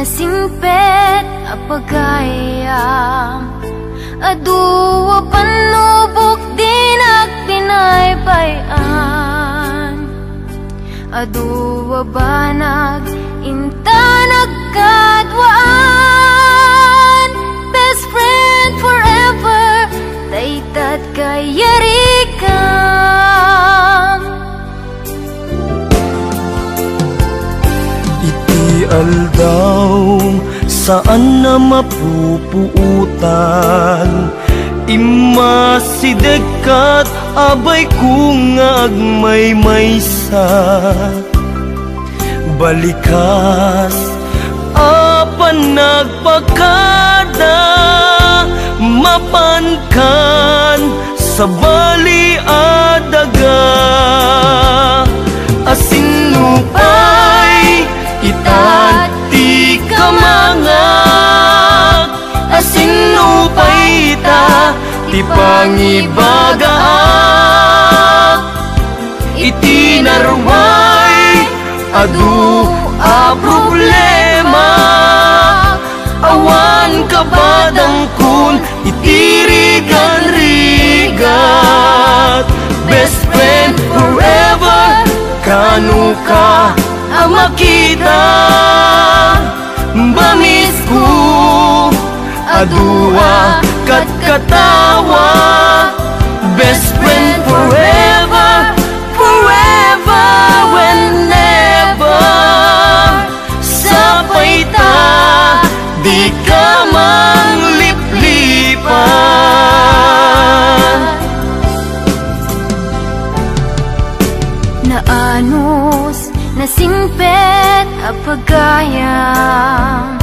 Nasimpet apagayam aduwa panubok dinak pinaypayan aduwa banag inta nagkadwaan best friend forever daytat kayarikam iti aldaw saan na mapupuutan imasidekat abay kung agmaymaysa balikas apan nagpakada mapankan sa bali adaga asinupay itati kamangak asinupay ita ti pangibagaak iti narway adu a problema awan kabadang kun itirigan-rigat best friend forever kanu ka ang makita bamis ko adua kat katawa best friend forever forever whenever sapay ta di ka mangliplipan naanos nasimpet apagayam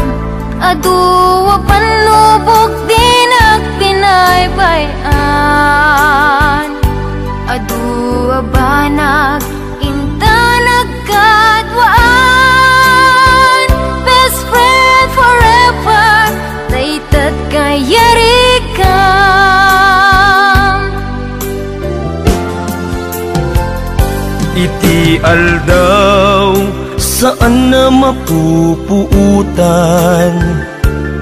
aduwa panubok dinak pinaypayan aduwa banag inta nagkadwaan best friend forever daytat kayarikam iti aldaw saan na mapupuutan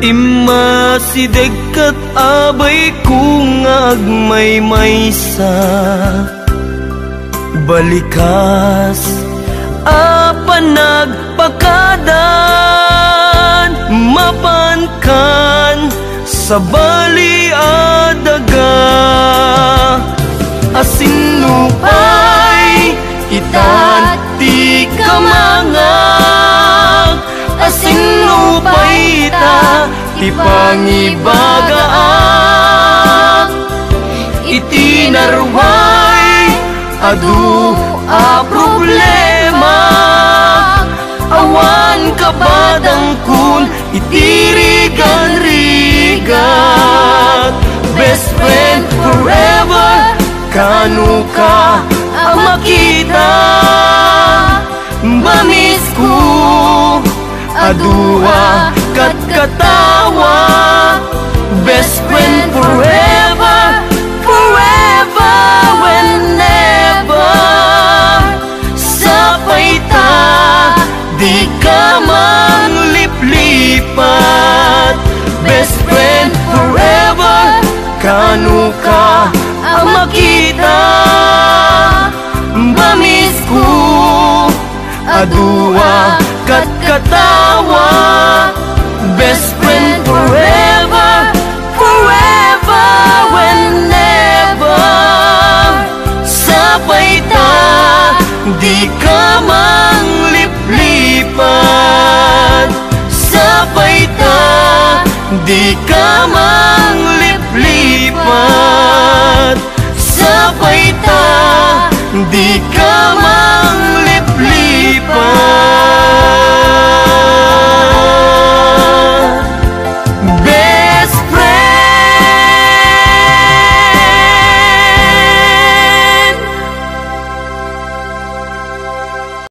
imasidekat abay kung agmaymaysa balikas apan nagpakadan mapankan sa bali adaga asinupay itati kamangak asinupay ita ti pangibagaak iti narway adu a problema awan kabadang kun itirigan-rigat best friend forever kanu ka ang makita bamis ko adua kat katawa best friend forever forever whenever sapay ta di ka mangliplipat best friend forever kanu ka ang makita bamis ko adua kat katawa best friend forever forever whenever sapay ta di ka mangliplipan sapay ta di ka mangliplipan sapay ta di ka mangliplipan